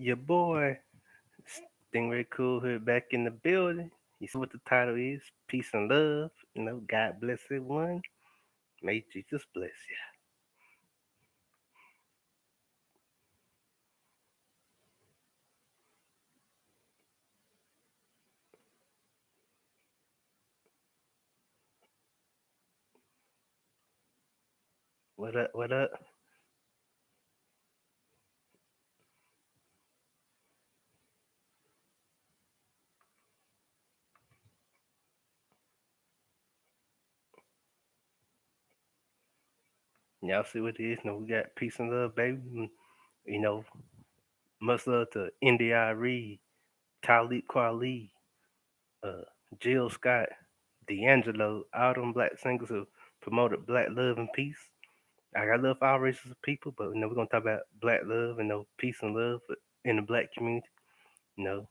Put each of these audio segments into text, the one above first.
Your boy, Stingray Cool here back in the building. You see what the title is? Peace and love. God bless everyone. May Jesus bless you. What up? What up? Y'all see what it is? We got peace and love, baby. You know, much love to India Reed, Talib Kweli, uh, Jill Scott, D'Angelo, all them black singers who promoted black love and peace. I love all races of people, but we're gonna talk about black love and peace and love in the black community. You know,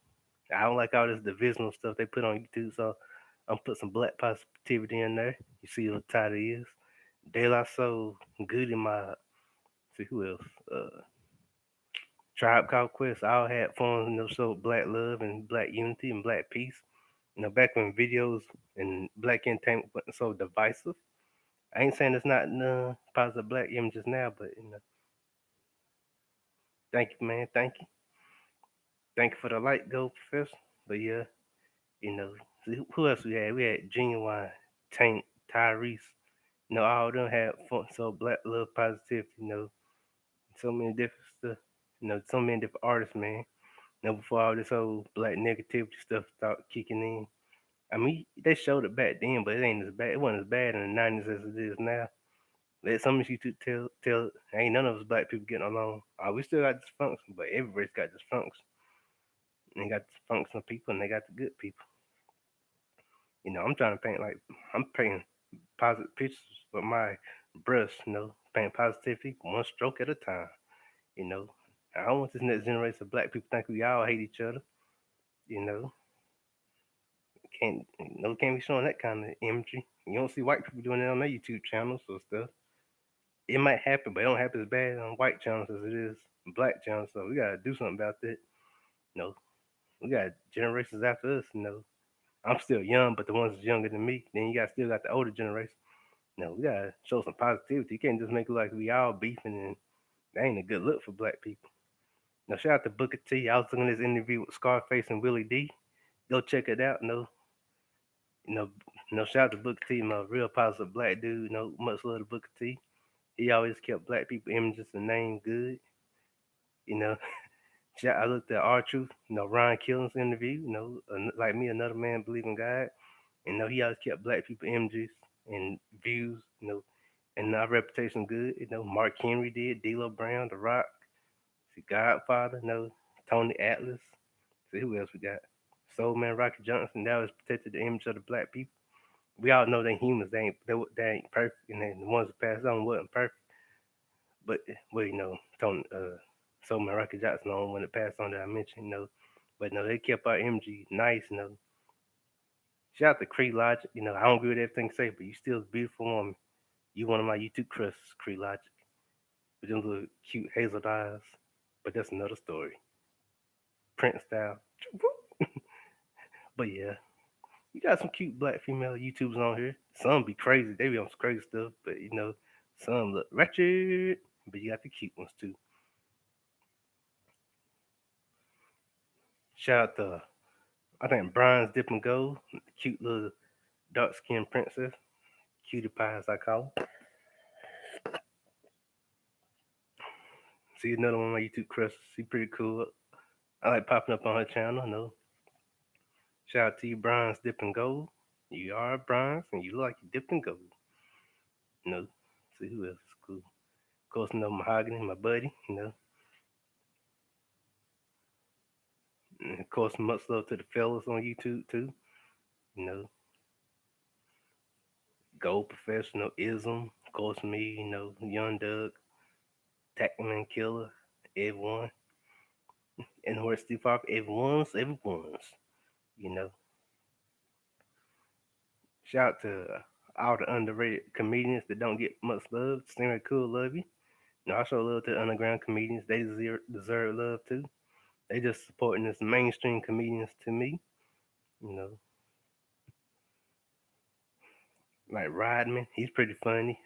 I don't like all this divisional stuff they put on YouTube, so I'm put some black positivity in there. You see what title is. De La Soul, Goody Mob. See who else? Tribe Called Quest. All had fun, showed black love and black unity and black peace. Back when videos and black entertainment wasn't so divisive. I ain't saying it's not positive black images now, but thank you, man. Thank you for the light, go, Professor. But yeah, you know, see, who else we had? We had Genuine, Tank, Tyrese. All of them had fun. So black love positivity. So many different stuff. So many different artists, man. Before all this whole black negativity stuff started kicking in. I mean, they showed it back then, but it ain't as bad. It wasn't as bad in the '90s as it is now. Let some of you two tell. Ain't none of us black people getting along. We still got dysfunction, but everybody's got dysfunction. And they got dysfunctional people, and they got the good people. I'm trying to paint like I'm painting positive pictures with my brush. Paint positivity one stroke at a time. You know, I don't want this next generation of black people think we all hate each other. You know, can't be showing that kind of imagery. You don't see white people doing it on their YouTube channels or stuff. It might happen, but it don't happen as bad on white channels as it is black channels. So we gotta do something about that. You know, we got generations after us. I'm still young, but the ones that's younger than me, then you got still got the older generation. No, we gotta show some positivity. You can't just make it like we all beefing, and that ain't a good look for black people. Now, shout out to Booker T. I was looking at this interview with Scarface and Willie D. Go check it out. You know, shout out to Booker T. My real positive black dude. Much love to Booker T. He always kept black people images and name good. You know, I looked at R Truth. Ryan Killings interview. Like me, another man believing God. And he always kept black people images and views. And our reputation good. Mark Henry did, D'Lo Brown, The Rock, see Godfather, Tony Atlas. See who else we got? Soul Man Rocky Johnson. That was protected the image of the black people. We all know they humans. They ain't perfect, and then the ones that passed on wasn't perfect. But Tony Soul Man Rocky Johnson on when it passed on that I mentioned. But no, they kept our image nice. Shout out to Cree Logic. I don't agree with everything you say, but you still a beautiful woman. You one of my YouTube crushes, Cree Logic. With them little cute hazel eyes. But that's another story. Prince style. But yeah, you got some cute black female YouTubers on here. Some be crazy. They be on some crazy stuff. But some look wretched. But you got the cute ones too. Shout out to I think Brian's Dip and Gold. Cute little dark skinned princess. Cutie pie as I call her. See another one of my YouTube crushes. She pretty cool. I like popping up on her channel. Shout out to you, Brian's Dip and Gold. You are Brian's and you look like you dipped in gold. You know, see who else is cool. Of course, Mahogany, my buddy. And of course, much love to the fellas on YouTube too. You know, Gold Professional, Ism, of course me. Young Doug, Tackman Killer, everyone, and where Steve Harper, everyone's. You know, shout out to all the underrated comedians that don't get much love. Stingray Cool, love you. I show love to the underground comedians. They deserve love too. They just supporting this mainstream comedians to me. You know, like Rodman, he's pretty funny.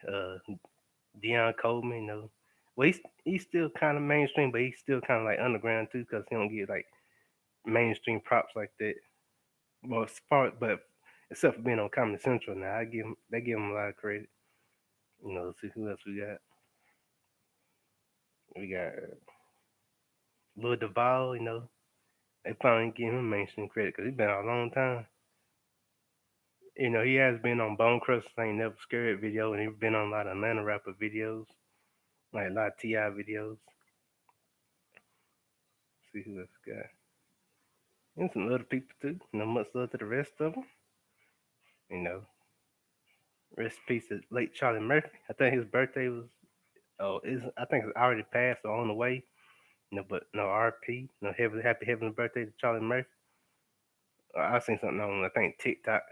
Deion Coleman, well, he's still kind of mainstream, but he's still kind of like underground too, cause he don't get like mainstream props like that. Well, as far but except for being on Comedy Central now, they give him a lot of credit. Let's see who else we got. We got Lil Duval. They finally give him mainstream credit because he's been out a long time. He has been on Bone Crust Ain't Never Scared video, and he's been on a lot of Atlanta rapper videos, like a lot of Ti videos. See who else we got. And some other people too. Much love to the rest of them. You know, rest in peace to late Charlie Murphy. I think his birthday was. I think it's already passed or on the way. But no RP. No happy heavenly birthday to Charlie Murphy. I seen something on I think TikTok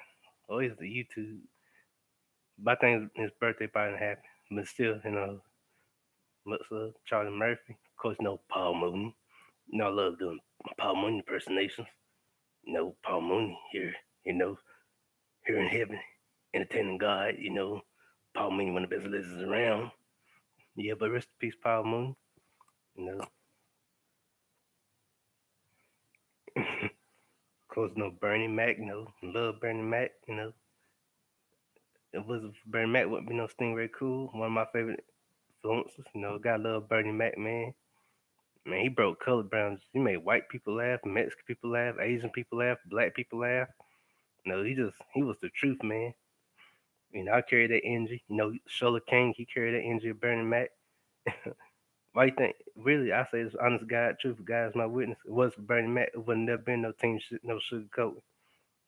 or it's the YouTube. But I think his birthday probably didn't happen. But still, much love Charlie Murphy. Of course, Paul Mooney. I love doing Paul Mooney impersonations. Paul Mooney here. You know, here in heaven, entertaining God. Paul Mooney one of the best lizards around. Yeah, but rest in peace, Paul Mooney. You know, of course, Bernie Mac. Love Bernie Mac. It was Bernie Mac would be no Stingray Cool. One of my favorite influences. Gotta love Bernie Mac, man. Man, he broke color boundaries. He made white people laugh, Mexican people laugh, Asian people laugh, black people laugh. He was the truth, man. I carry that energy. Shola King, he carried that energy of Bernie Mac. Why you think? Really, I say this honest God, truth, God is my witness. It was for Bernie Mac. It wouldn't never been no team, no sugarcoat.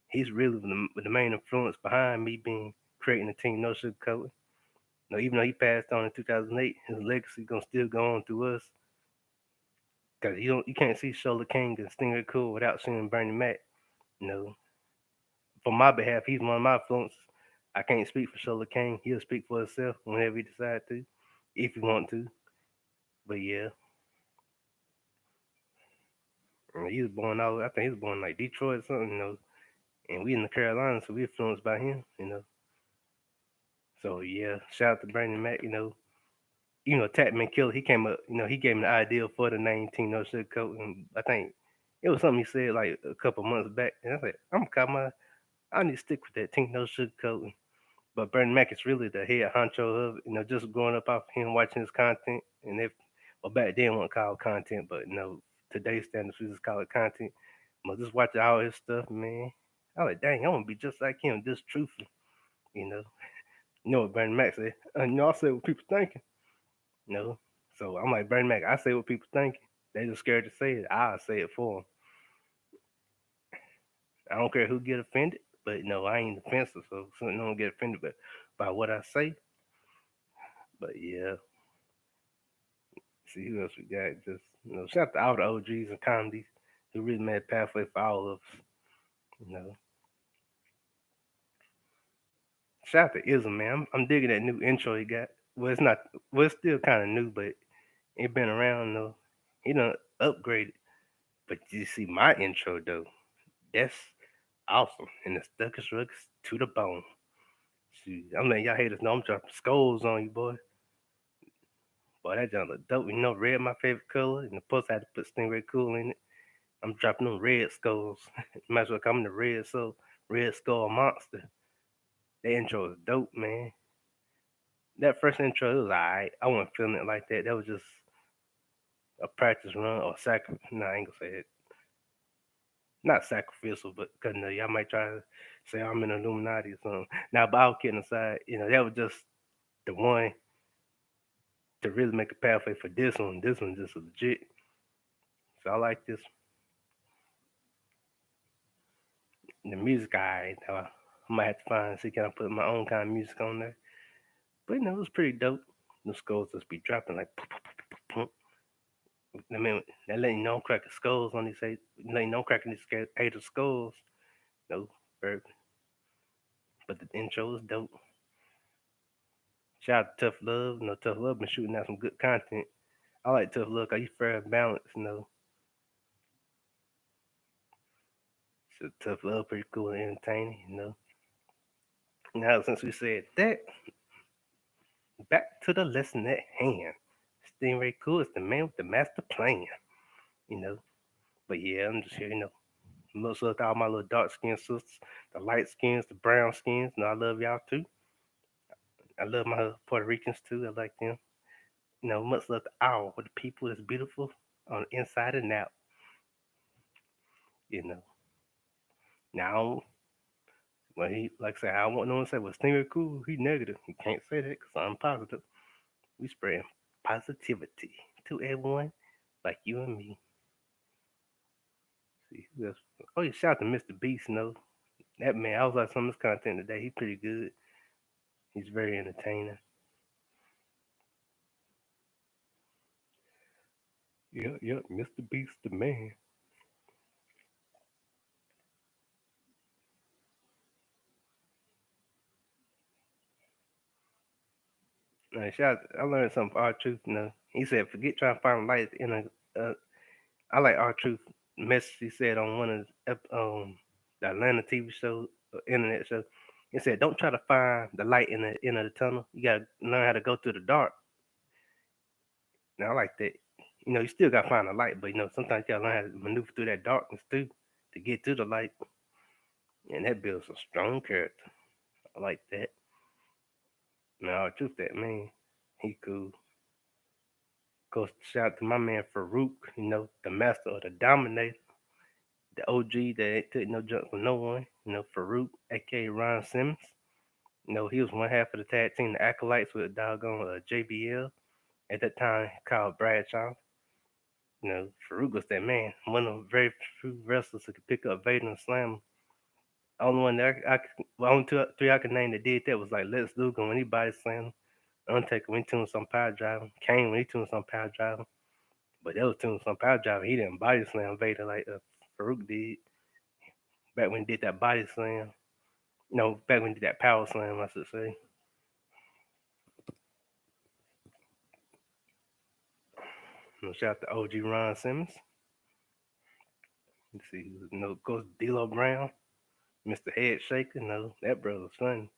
He's really the main influence behind me being creating a team, no sugarcoat. Even though he passed on in 2008, his legacy gonna still go on through us. Cause you can't see Shola King and Stinger Cool without seeing Bernie Mac. You know, for my behalf, he's one of my influences. I can't speak for Shola King. He'll speak for himself whenever he decide to, if he want to. But yeah, he was born out. I think he was born like Detroit or something. And we in the Carolinas, so we influenced by him. So yeah, shout out to Bernie Mac. Tapman Killer, he came up, he gave me the idea for the name Team No Sugarcoat, and I think it was something he said like a couple months back, and I said, I need to stick with that Team No Sugarcoat. But Bernie Mac is really the head honcho of, just growing up off him watching his content, and well back then wasn't called content, but today's standards we just call it content. But just watching all his stuff, man, I was like, dang, I want to be just like him, just truthful, you know. You know what Bernie Mac said? I say what people thinking. You know, so I'm like Bernie Mac. I say what people thinking. They just scared to say it. I'll say it for them. I don't care who get offended, but no, I ain't offensive, so no one get offended by what I say. But yeah, see who else we got. Just shout out to all the OGs and comedies who really made a pathway for all of us. You know, shout out to Ism, man. I'm digging that new intro he got. Well, it's not. Well, it's still kind of new, but it been around though. He done upgraded. But you see my intro though. That's awesome. And the Stuckers Rugs to the bone. Shoot, I'm letting y'all haters know I'm dropping skulls on you, boy. Boy, that junk look dope. Red my favorite color, and the post I had to put Stingray Cool in it. I'm dropping them red skulls. Might as well call them the Red Skull Monster. That intro is dope, man. That first intro it was alright. I wasn't feeling it like that. That was just a practice run or sacrifice. No, I ain't gonna say it. Not sacrificial, but because y'all might try to say I'm an Illuminati or something. Now, but all kidding aside, that was just the one to really make a pathway for this one. This one just legit. So I like this. The music, I might have to see can I put my own kind of music on there. But it was pretty dope. The skulls just be dropping like. I mean, that letting you know I'm cracking skulls on these letting you know I'm cracking these hater skulls. No, but the intro is dope. Shout out to Tough Love. Tough Love been shooting out some good content. I like Tough Love because he's fair and balanced. So tough love, pretty cool and entertaining. Now, since we said that, back to the lesson at hand. Stingray Cool is the man with the master plan, you know. But yeah, I'm just here. Much love to all my little dark skinned sisters, the light skins, the brown skins. I love y'all too. I love my Puerto Ricans too. I like them. Much love to all the people that's beautiful on the inside and out. You know. Now, when he, like I said, I want no one to say, well, Stingray Cool, he negative. You can't say that because I'm positive. We spread positivity to everyone like you and me. See who else? Oh, yeah, shout out to Mr. Beast. That man, I was like some of his content today. He's pretty good. He's very entertaining. Yeah, Mr. Beast, the man. Shout out, I learned something from R Truth. He said, forget trying to find light in a. I like R Truth message he said on one of his, the Atlanta TV show, internet show. He said, don't try to find the light in the end of the tunnel. You gotta learn how to go through the dark. Now I like that. You still gotta find the light, but sometimes you gotta learn how to maneuver through that darkness too to get to the light. And that builds a strong character. I like that. Now, truth that man, he cool. Of course, shout out to my man Farouk, the master of the dominator, the OG that ain't took no junk from no one. Farouk, aka Ron Simmons. He was one half of the tag team, the Acolytes with doggone JBL at that time called Bradshaw. Farouk was that man, one of the very few wrestlers who could pick up Vader and slam him. Only one that only two, three I could name that did that was like Lex Luger when he body slammed him. Undertaker when he tuned some power driving. Kane when he tuned some power driving. But that was tuned some power driving. He didn't body slam Vader like Farouk did. Back when he did that body slam. No, back when he did that power slam, I should say. Shout out to OG Ron Simmons. Let's see, of course, D'Lo Brown, Mr. Head Shaker. No, that brother's funny.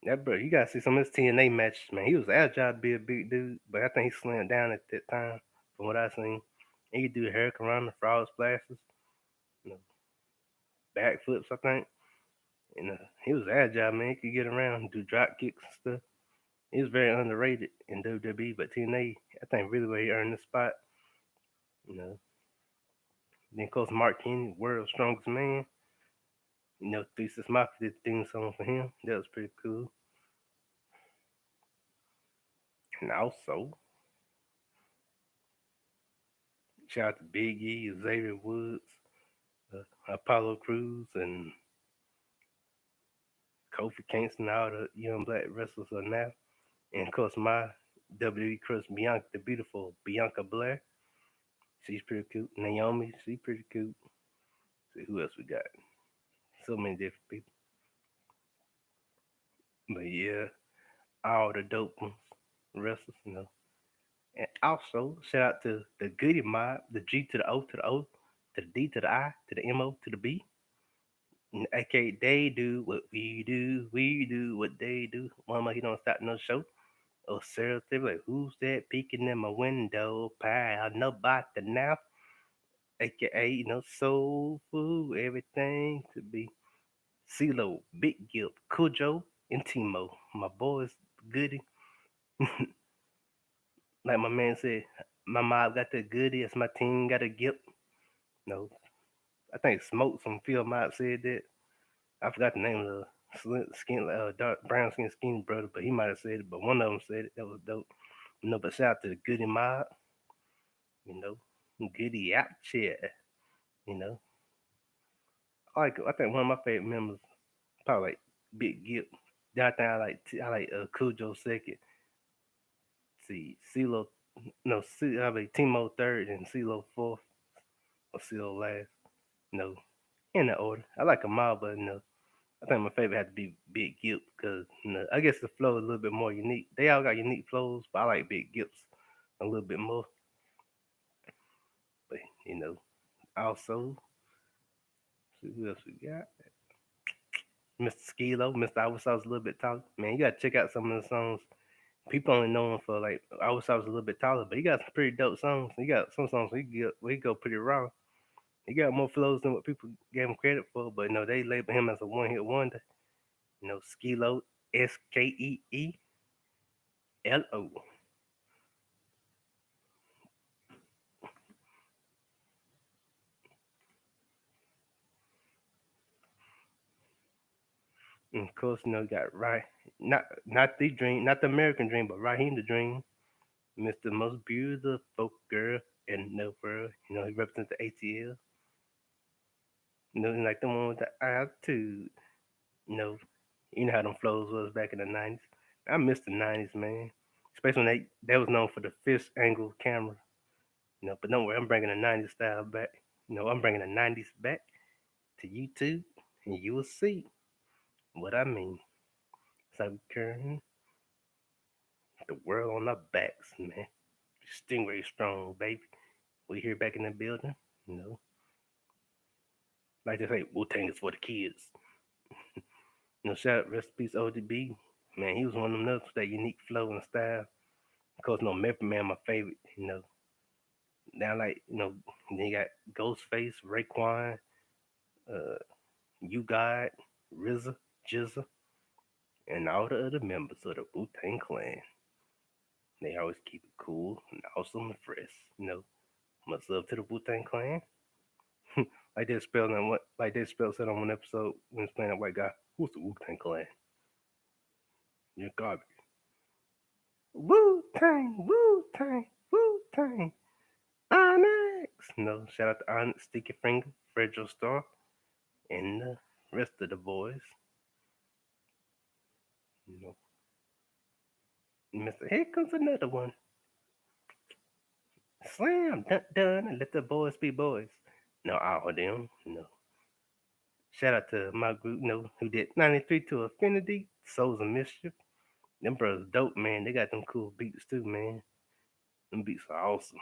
That brother, you gotta see some of his TNA matches, man. He was agile to be a big dude, but I think he slimmed down at that time, from what I seen. He could do the Hurricane Run, the frog splashes, you know, backflips, I think. He was agile, man. He could get around, do drop kicks and stuff. He was very underrated in WWE, but TNA, I think really where he earned the spot. You know, then of course Mark Henry, world's strongest man. Thesis Mafia did the theme song for him. That was pretty cool. And also, shout out to Big E, Xavier Woods, Apollo Cruz, and Kofi Kingston, all the young black wrestlers are now. And of course, my WWE crush, Bianca, the beautiful Bianca Blair. She's pretty cute. Naomi, she's pretty cute. See who else we got? So many different people. But yeah, all the dope ones, wrestlers. And also, shout out to the Goody Mob, the G to the O to the O, to the D to the I, to the M O to the B. AKA, they do what we do what they do. Mama, he don't stop no show. Oh, Sarah, they be like, who's that peeking in my window? Pie, I know about the now. AKA, soul food, everything to be. CeeLo, Big Gip, Cujo, and Timo. My boys, Goody. Like my man said, my mom got the Goody, as my team got a Gip. No, I think Smoke from Phil Mob said that. I forgot the name of the skin, dark brown skin skinny brother, but he might have said it. But one of them said it. That was dope. But shout out to the Goody Mob. You know, Goody out chair. You know, I think one of my favorite members probably like Big Gip. Then I think I like Cujo second. See, CeeLo, no, I mean Timo third and CeeLo fourth or CeeLo last. No, in that order. I like them all, but I think my favorite had to be Big Gip because I guess the flow is a little bit more unique. They all got unique flows, but I like Big Gips a little bit more. But also, Who else we got? Mr. Skilo, Mr. I Wish I Was a Little Bit Taller. Man, you gotta check out some of the songs. People only know him for like I Wish I Was a Little Bit Taller, but he got some pretty dope songs. He got some songs where he go pretty raw. He got more flows than what people gave him credit for, but no, they label him as a one hit wonder. Skilo, Skeelo. And of course, you got right, not the dream, not the American dream, but Raheem the Dream, Mr. Most Beautiful Girl in the World. He represents the ATL. Like the one with the attitude. You know, you know how them flows was back in the '90s. I miss the '90s, man. Especially when they was known for the fixed angle camera. But don't worry, I'm bringing the '90s style back. I'm bringing the '90s back to YouTube, and you will see what I mean. So, carrying the world on our backs, man. Stingray strong, baby. We here back in the building. You know, like they say, Wu Tang is for the kids. Shout out recipes ODB. Man, he was one of them nuts with that unique flow and style. Of course, Method Man, my favorite. Now like then you got Ghostface, Raekwon, uh, You God, RZA, Jizza, and all the other members of the Wu Tang Clan. They always keep it cool and awesome and fresh. Much love to the Wu Tang Clan. Like they spelled it on one episode when it's playing that white guy. Who's the Wu Tang Clan? You're garbage. Wu Tang, Wu Tang, Wu Tang. Onyx. Shout out to Onyx, Sticky Finger, Fragile Star, and the rest of the boys. You know, Mr. Here comes another one. Slam, dun dun, and let the boys be boys. No, all of them. Shout out to my group, who did 93 to Affinity, Souls of Mischief. Them brothers dope, man. They got them cool beats too, man. Them beats are awesome.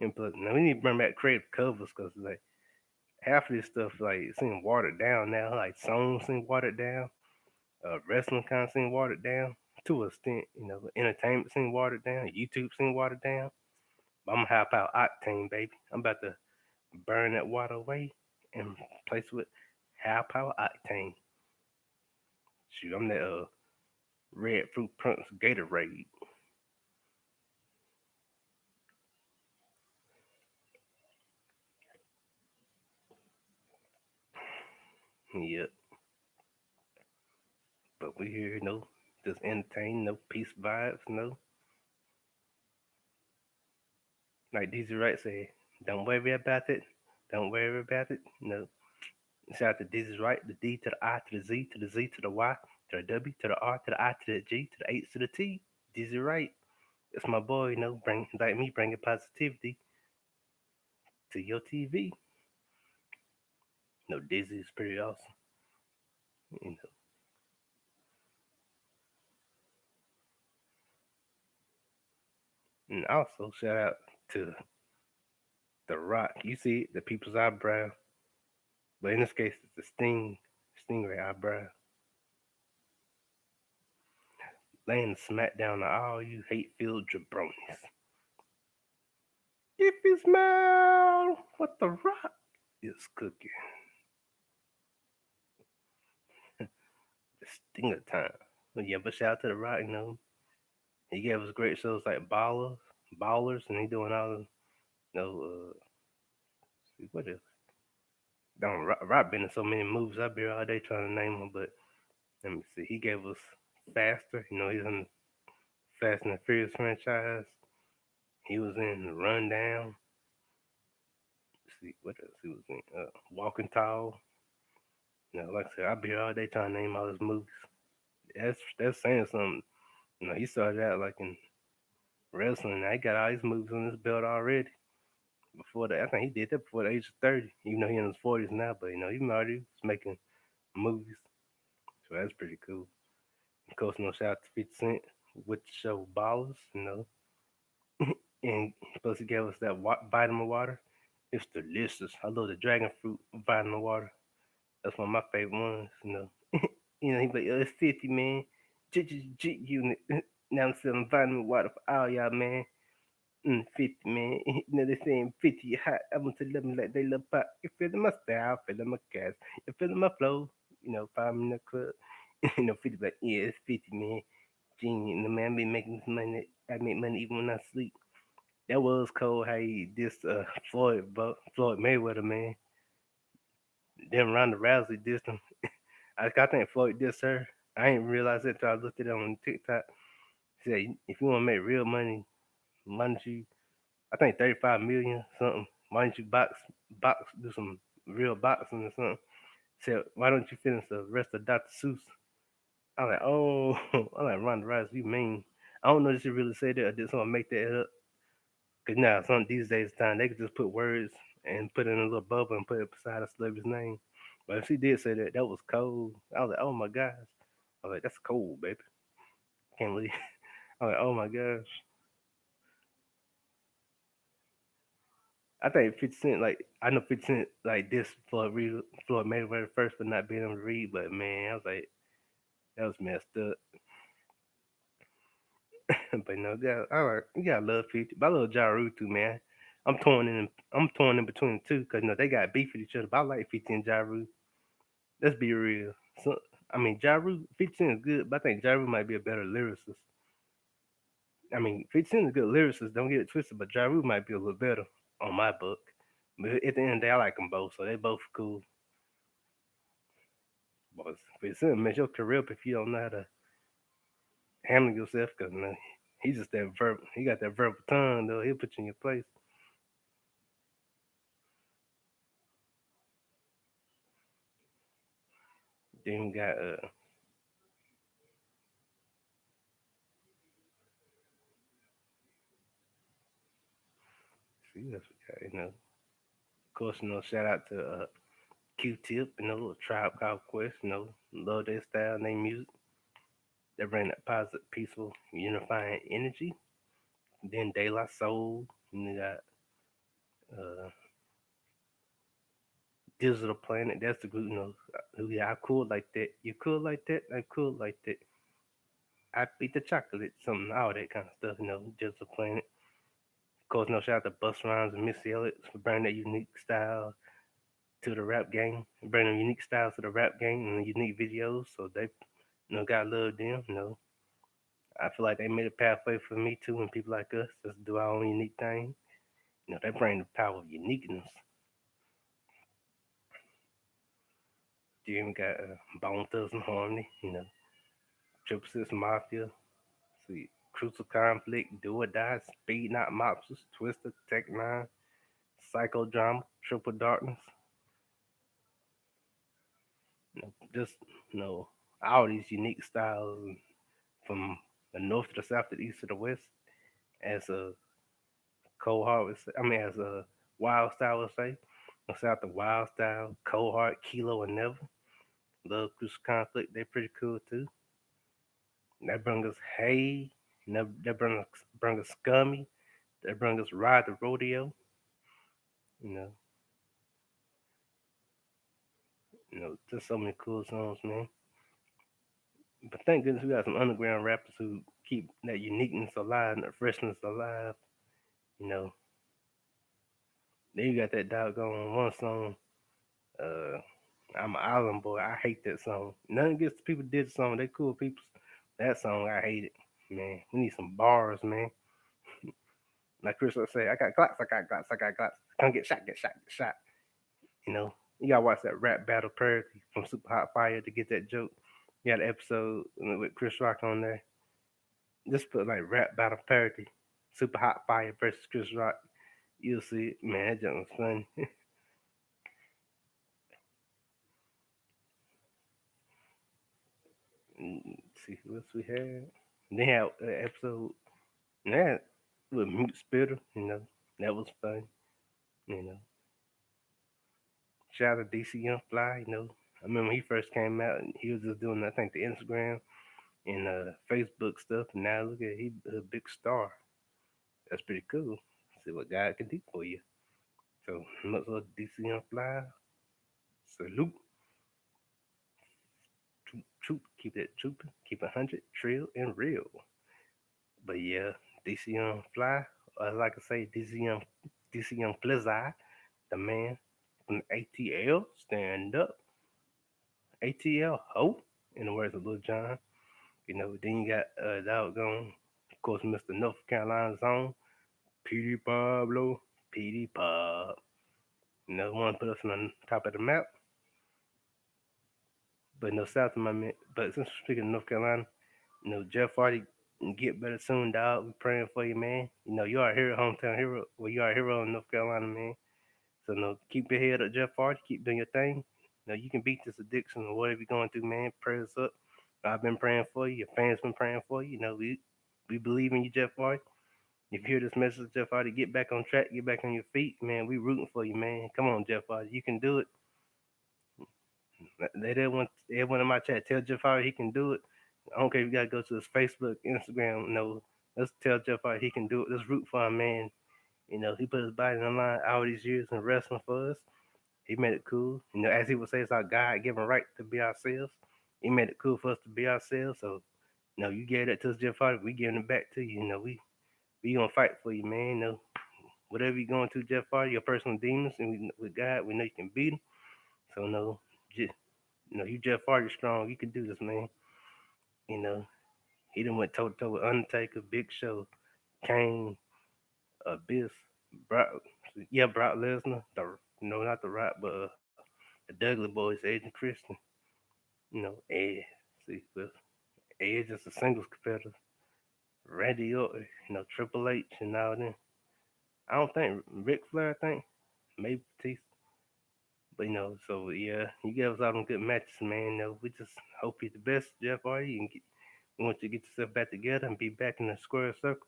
And plus, now we need to bring back creative covers because like half of this stuff like seem watered down now. Like songs seem watered down. Wrestling kind of seem watered down to an extent. Entertainment seem watered down. YouTube seem watered down. But I'm gonna help out Octane, baby. I'm about to burn that water away and replace it with high power Octane. Shoot, I'm that red fruit punch Gatorade. Yep. But we here, just entertain, no peace vibes, no. Like DZ Wright say, don't worry about it. Don't worry about it. No. Shout out to DZ Wright, the D to the I to the Z to the Z to the Y to the W to the R to the I to the G to the H to the T. DZ Wright. It's my boy, bring like me bringing positivity to your TV. Dizzy is pretty awesome. You know. And also shout out to The Rock. You see the people's eyebrow, but in this case it's the stingray eyebrow. Laying smack down to all you hate-filled jabronis. If you smell what The Rock is cooking, the stinger time. But yeah, but shout out to The Rock. He gave us great shows like Ballers, and he doing all the, what is Rock been in so many movies. I've been all day trying to name them, but let me see. He gave us Faster. He's in the Fast and the Furious franchise. He was in Rundown. Let's see what else he was in. Walking Tall. Like I said, I'll be here all day trying to name all his movies. That's saying something. He started out like in wrestling. Now he got all his movies on his belt already. Before that, I think he did that before the age of 30. Even though he's in his 40s now, but he already was making movies. So that's pretty cool. Of course, shout out to 50 Cent with the show Ballers. And plus he gave us that vitamin water. It's delicious. I love the dragon fruit vitamin water. That's one of my favorite ones. He be like, oh, it's 50, man. G unit. Now I'm selling vitamin water for all y'all, man. 50, man. They saying 50 hot. I'm gonna tell them like they love pop. You feeling my style, feeling my gas. You feeling my flow. 5 minute club. 50 like, yeah, it's 50, man. Genius. Man, I be making this money. I make money even when I sleep. That was cold how he dissed Floyd Mayweather, man. Then Ronda Rousey dissed him. I think Floyd dissed her. I didn't realize it until I looked at it on TikTok. He said, if you want to make real money, why don't you, I think 35 million something, why don't you do some real boxing or something? Said, why don't you finish the rest of Dr. Seuss? I'm like, oh, I'm like, Ronda Rousey, you mean? I don't know if she really said that or did someone make that up. Because now, some these days, time, they could just put words and put it in a little bubble and put it beside a celebrity's name. But if she did say that, that was cold. I was like, oh my gosh. I was like, that's cold, baby. Can't believe. I was like, oh my gosh. I think 50 Cent, like, I know 50 Cent, like, this Floyd Mayweather first for not being able to read, but man, I was like, that was messed up. But no, yeah, all right, you gotta love 50. But I love Ja Rule too, man. I'm torn in between the two because they got beef with each other. But I like 50 and Ja Rule. Let's be real. So I mean, Ja Rule, 50 Cent is good, but I think Ja Rule might be a better lyricist. I mean, 50 Cent is a good lyricist. Don't get it twisted, but Ja Rule might be a little better on my book. But at the end of the day, I like them both, so they both cool. But 50 Cent mess your career up if you don't know how to handle yourself, because man, he just that verbal. He got that verbal tongue though. He'll put you in your place. Then we got see what else we got. Of course, shout out to Q-Tip, Tribe Called Quest. Love their style and their music. They bring that positive, peaceful, unifying energy. Then De La Soul. And you got uh, Digital Planet. That's the group. Yeah, I cool like that. You cool like that. I cool like that. I beat the chocolate. Something, all that kind of stuff. Digital Planet. Of course, shout out to Busta Rhymes and Missy Elliott for bringing that unique style to the rap game, bringing unique styles to the rap game and unique videos. So they, gotta love them. I feel like they made a pathway for me too, and people like us just do our own unique thing. They bring the power of uniqueness. You even got Bone Thugs and Harmony, Triple Six Mafia, see, Crucial Conflict, Do or Die, Speed Not Mobsters, Twister, Tech Nine, Psychodrama, Triple Darkness, just all these unique styles from the north to the south to the east to the west. As a cold heart, as a wild style would say. South the wild style, cold heart, Kilo, and Never. Love Crucial Conflict, they pretty cool too. That bring us Hay, that bring us Scummy, that bring us Ride the Rodeo. You know, just so many cool songs, man. But thank goodness we got some underground rappers who keep that uniqueness alive and that freshness alive. You know, then you got that doggone one song, uh, I'm an Island Boy. I hate that song. Nothing against the people who did the song. They cool people. That song, I hate it. Man, we need some bars, man. Like Chris would say, I got Glocks, I got Glocks, I got Glocks. Come get shot, get shot, get shot. You gotta watch that rap battle parody from Super Hot Fire to get that joke. You got an episode with Chris Rock on there. Just put like rap battle parody, Super Hot Fire versus Chris Rock. You'll see it. Man, that joke was funny. See what else we had. They had an episode that with Mute Spitter, that was fun. You know, shout out to DC Young Fly. I remember when he first came out, and he was just doing I think the Instagram and Facebook stuff. And now look at he a big star. That's pretty cool. See what God can do for you. So much love DC Young Fly. Salute. Troop. Keep it trooping. Keep it 100. Trill and real. But yeah, DC Young Fly. As I can say, DC Young Flizzai, the man from ATL. Stand up. ATL. Ho. In the words of Lil Jon. Then you got doggone, of course, Mr. North Carolina's own, PD Pablo, PD Pub. One put us on the top of the map, but no south of my man. But since we're speaking of North Carolina, Jeff Hardy, get better soon, dog. We praying for you, man. You are a hero, hometown hero. Well, you are a hero in North Carolina, man. So, keep your head up, Jeff Hardy. Keep doing your thing. You can beat this addiction or whatever you're going through, man. Prayers up. I've been praying for you. Your fans been praying for you. We believe in you, Jeff Hardy. If you hear this message, Jeff Hardy, get back on track, get back on your feet, man. We rooting for you, man. Come on, Jeff Hardy, you can do it. Everyone in my chat, tell Jeff Hardy he can do it. I don't care if you gotta go to his Facebook, Instagram. No, let's tell Jeff Hardy he can do it. Let's root for him, man. He put his body on the line all these years in wrestling for us. He made it cool. As he would say, it's our God given right to be ourselves. He made it cool for us to be ourselves. So, you gave that to us, Jeff Hardy. We giving it back to you. We gonna fight for you, man. Whatever you're going to, Jeff Hardy, your personal demons, and with God, we know you can beat them. So just you Jeff Hardy strong. You can do this, man. You know, he done went toe to toe with Undertaker, Big Show, Kane, Abyss, Brock, yeah, Brock Lesnar. No, not the Rock, but the Dudley Boys, Edge and Christian. Edge. See, but Edge is a singles competitor. Randy Orton, Triple H and all them. I don't think Ric Flair. I think maybe Batista. But so yeah, you gave us all them good matches, man. We just hope you're the best, Jeff Hardy. We want you to get yourself back together and be back in the square circle.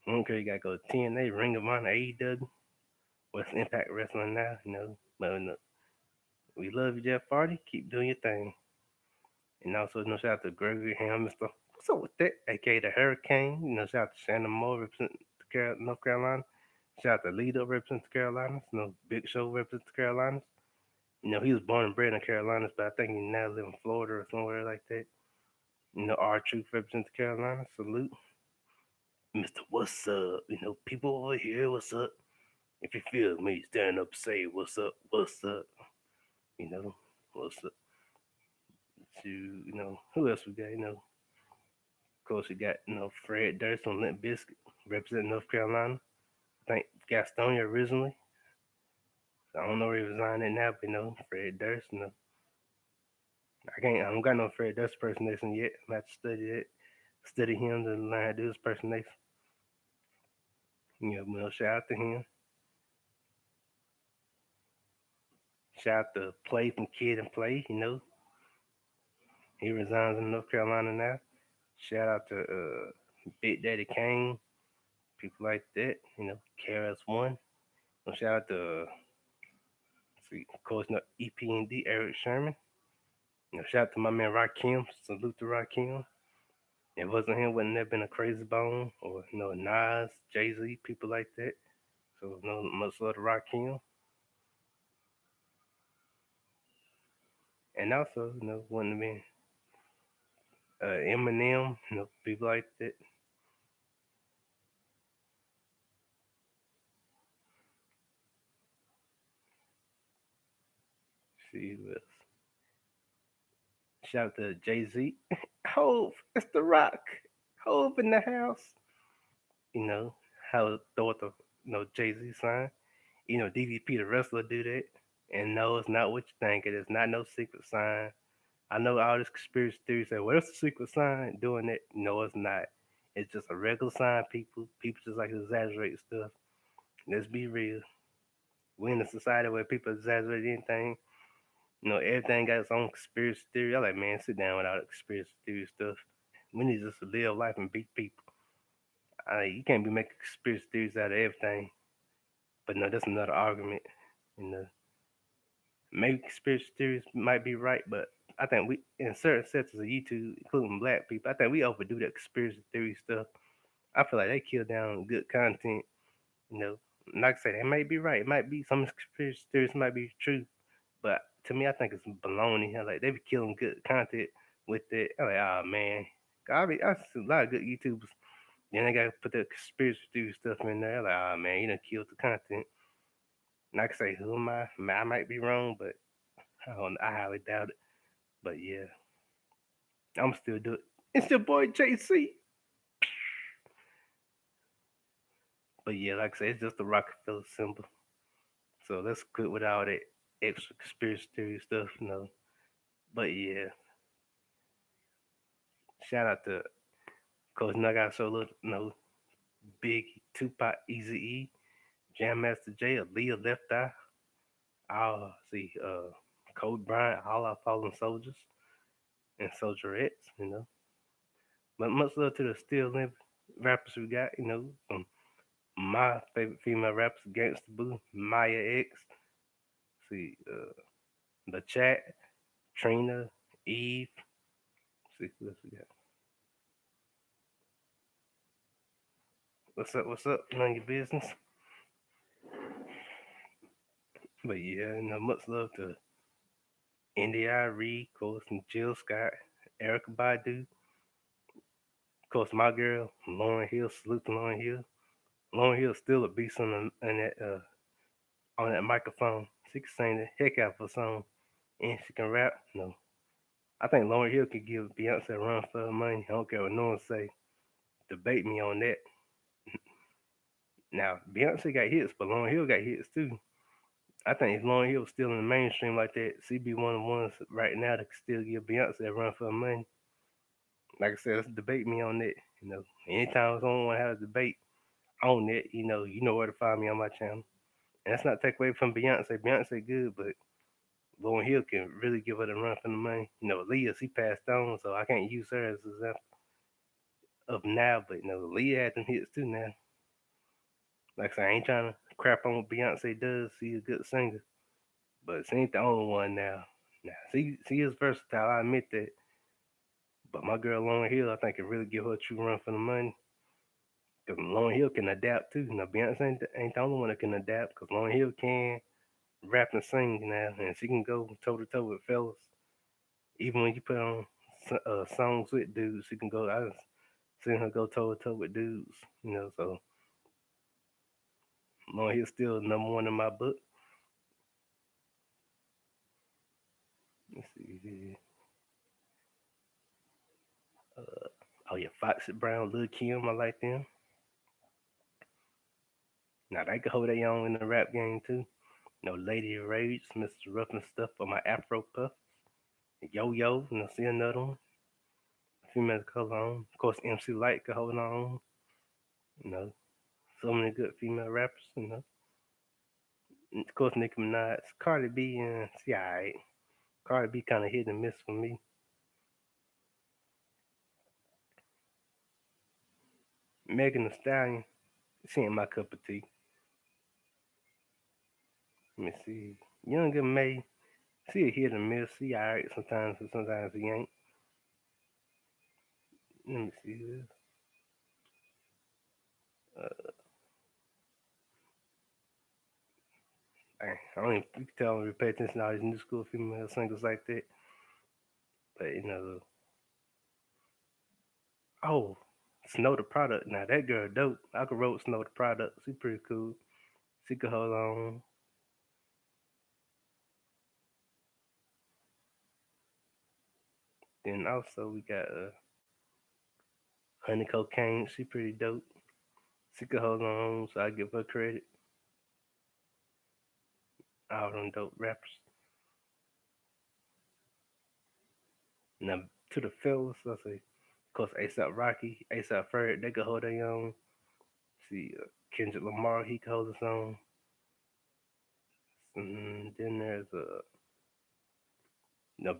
I don't care, you gotta go to TNA, Ring of Honor, AEW, What's Impact Wrestling now, But we love you, Jeff Hardy. Keep doing your thing. And also, shout out to Gregory Hamster. What's up with that? AKA the Hurricane. Shout out to Shannon Moore representing North Carolina. Shout out to Lito representing the Carolinas. Big Show representing the Carolinas. He was born and bred in Carolinas, but I think he now live in Florida or somewhere like that. R Truth represents the Carolinas. Salute. Mr. What's up? People over here, what's up? If you feel me, stand up, say what's up, what's up. You know, what's up? Who else we got? Of course, we got, Fred Durst on Limp Bizkit, representing North Carolina. I think Gastonia originally. I don't know where he resigned at now, but Fred Durst, I don't got no Fred Durst impersonation yet. I'm gonna have to study him to learn how to do his impersonation. Shout out to him. Shout out to Play from Kid and Play. He resigns in North Carolina now. Shout out to Big Daddy Kane, people like that. KRS One. Shout out to see, of course, EPND Eric Sherman. Shout out to my man Rakim. Salute to Rakim. If it wasn't him, wouldn't there been a Crazy Bone or Nas, Jay Z, people like that. So much love to Rakim. And also, wouldn't have been Eminem, people like that. See who else. Shout out to Jay Z. Hove, it's The Rock. Hove in the house. How throw it the Jay Z sign. DVP the wrestler do that. And no, it's not what you think. It is not no secret sign. I know all this conspiracy theories say, well, it's a secret sign doing it. No, it's not. It's just a regular sign, people. People just like to exaggerate stuff. Let's be real. We're in a society where people exaggerate anything. Everything got its own conspiracy theory. I like, man, sit down with all the conspiracy theory stuff. We need just to live life and beat people. You can't be making conspiracy theories out of everything. But no, that's another argument. You know, maybe conspiracy theories might be right, but I think we, in certain sectors of YouTube, including black people, I think we overdo that conspiracy theory stuff. I feel like they kill down good content. You know, Like I said, it might be right. It might be some conspiracy theories might be true, but to me, I think it's baloney. Like they be killing good content with it. I'm like, oh man, I see a lot of good YouTubers. Then they gotta put the conspiracy theory stuff in there. Like, oh man, you done killed the content. Like I say, who am I? I might be wrong, but I highly doubt it. But yeah, I'm still do it. It's your boy JC. But yeah, like I say, it's just the Rockefeller symbol. So let's quit with all that extra conspiracy theory stuff, But yeah, shout out to Coach Nugget so little, Big Tupac, Easy E, Jam Master Jay, Aaliyah Left Eye, all see, Kobe Bryant, all our fallen soldiers and soldierettes. But much love to the still living rappers we got. My favorite female rappers, Gangsta Boo, Maya X, see, The Chat, Trina, Eve. See who else we got. What's up? What's up? None of your business. But yeah, much love to India Reed, of course, and Jill Scott, Erica Badu, of course, my girl Lauren Hill. Salute to Lauren Hill. Lauren Hill still a beast on that microphone. She can sing the heck out of a song, and she can rap. No, I think Lauren Hill could give Beyonce a run for her money. I don't care what no one say. Debate me on that. Now Beyonce got hits, but Lauren Hill got hits too. I think if Lauren Hill was still in the mainstream like that, she'd be one of the ones right now that could still give Beyonce a run for her money. Like I said, let's debate me on that. Anytime someone want to have a debate on that, you know where to find me on my channel. And that's not take away from Beyonce. Beyonce good, but Lauren Hill can really give her the run for the money. Leah, she passed on, so I can't use her as an example of now. But Leah had them hits too now. Like I said, I ain't trying to crap on what Beyonce does. She's a good singer, but she ain't the only one now. Now, she is versatile. I admit that. But my girl Lauren Hill, I think, can really give her a true run for the money. Because Lauren Hill can adapt too. Now Beyonce ain't the only one that can adapt. Because Lauren Hill can rap and sing now, and she can go toe to toe with fellas. Even when you put on songs with dudes, she can go. I've seen her go toe to toe with dudes. So Lauren Hill's still number one in my book. Let's see. Oh yeah, Foxy Brown, Lil Kim, I like them. Now they can hold their own in the rap game too. Lady Rage, Mr. Rough and Stuff for my Afro Puff. Yo Yo, see another one. Females could hold on. Of course, MC Light could hold on. You know, so many good female rappers. And of course, Nicki Minaj, Cardi B, and she alright. Cardi B kind of hit and miss for me. Megan Thee Stallion, she ain't my cup of tea. Let me see. Younger May, she a hit and miss. She alright sometimes, but sometimes she ain't. Let me see this. Uh, I don't even, you can tell me pay attention to all these new school female singles like that. But oh, Snow the Product. Now that girl dope. I could roll Snow the Product. She pretty cool. She could hold on. Then also we got Honey Cocaine. She pretty dope. She could hold on, so I give her credit. All them dope rappers. Now to the fellas, I say, of course ASAP Rocky, ASAP Ferg, they could hold their own. See, Kendrick Lamar, he could hold his own. Then there's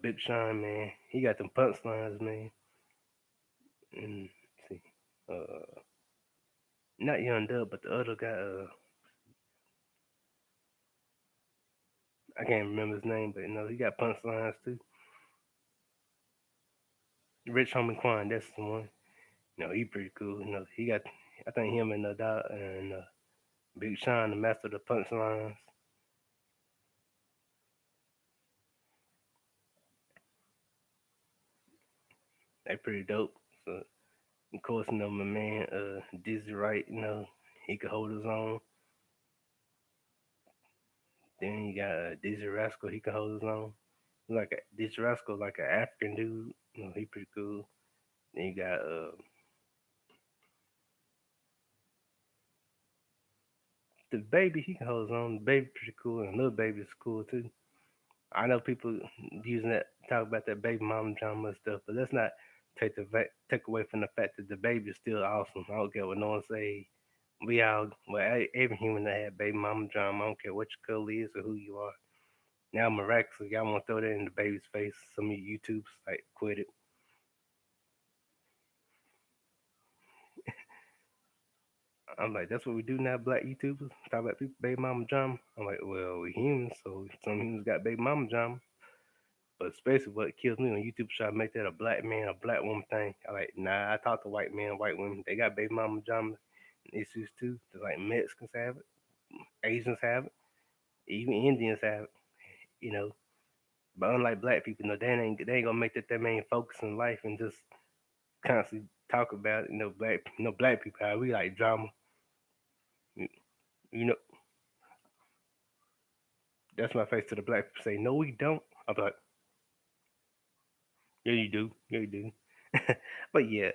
Big Sean, man. He got them punchlines, man. And see, uh, not Young Dub, but the other guy, I can't remember his name, but he got punchlines too. Rich Homie Quan, that's the one. He pretty cool. He got, I think him and Big Sean, the master of the punchlines. They pretty dope. So of course, my man, Dizzy Wright, he could hold his own. Then you got Dizzy Rascal, he could hold his own. Dizzy Rascal, like an African dude. He pretty cool. Then you got the baby, he can hold his own. The baby pretty cool, and little baby's cool too. I know people using that talk about that baby mama drama and stuff, but let's not take away from the fact that the baby is still awesome. I don't care what no one say. We all, well, every human that had baby mama drama. I don't care what your color is or who you are. Now miraculously, y'all want to throw that in the baby's face. Some of you YouTubers like quit it. I'm like, that's what we do now, black YouTubers. Talk about people baby mama drama. I'm like, well, we humans, so some humans got baby mama drama. But especially what kills me when YouTube try to make that a black man, a black woman thing. I like, nah, I talk to white men, white women. They got baby mama drama issues too. Just like Mexicans have it, Asians have it, even Indians have it, you know. But unlike black people, they ain't gonna make that their main focus in life and just constantly talk about, black people how we like drama. You you know, that's my face to the black people say, no, we don't. I'm like, yeah, you do, yeah, you do. But yeah,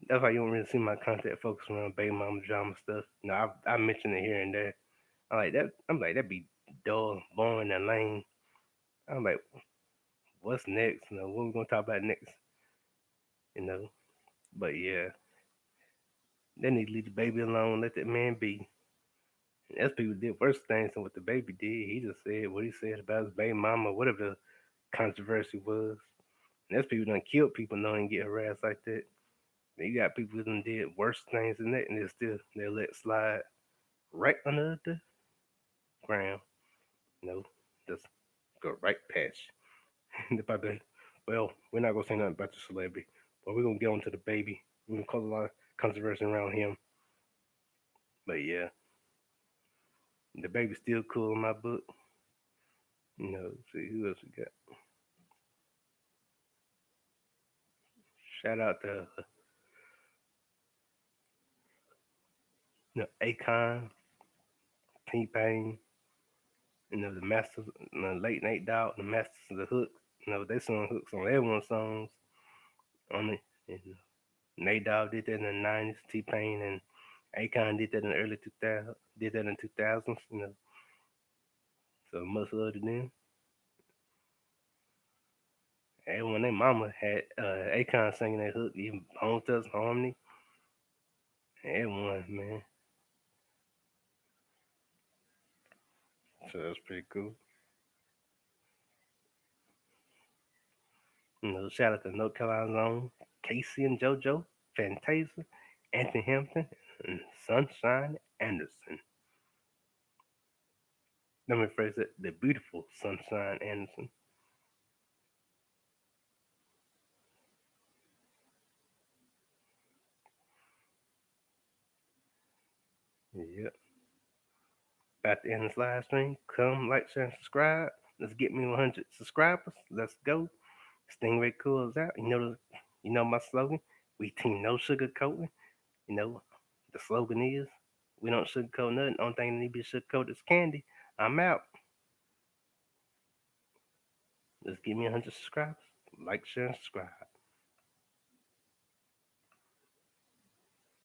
that's why you don't really see my content focus around baby mama drama stuff. I mention it here and there. I'm like that'd be dull, boring, and lame. I'm like, what's next? What we gonna talk about next? You know. But yeah, they need to leave the baby alone. Let that man be. That's people did worse things than what the baby did. He just said what he said about his baby mama, whatever the controversy was. And that's people done killed people knowing get harassed like that. And you got people who done did worse things than that, and they let slide right under the ground. You know, just go right past you. The baby, well, we're not gonna say nothing about the celebrity, but we're gonna get on to the baby. We're gonna cause a lot of controversy around him. But yeah, the baby's still cool in my book. See who else we got. Shout out to Akon, T Pain, the Masters, Late Night Dog, the Masters of the Hook. They sung hooks on everyone's songs on it. And Nate Dogg did that in the '90s. T Pain and Akon did that in the early 2000s. Did that in 2000s. So much love to them. Everyone, their mama had Akon singing that hook, even Bone Thugs Harmony. Everyone, man. So that's pretty cool. Shout out to North Carolina's own Casey and JoJo, Fantasia, Anthony Hampton, and Sunshine Anderson. Let me phrase it: the beautiful Sunshine Anderson. Yep. About to end this live stream. Come, like, share, and subscribe. Let's get me 100 subscribers. Let's go. Stingray cools out. You know my slogan. We team no sugar coating. You know, the slogan is we don't sugarcoat nothing. Only thing that need to be sugarcoated is candy. I'm out. Let's give me 100 subscribers. Like, share, and subscribe.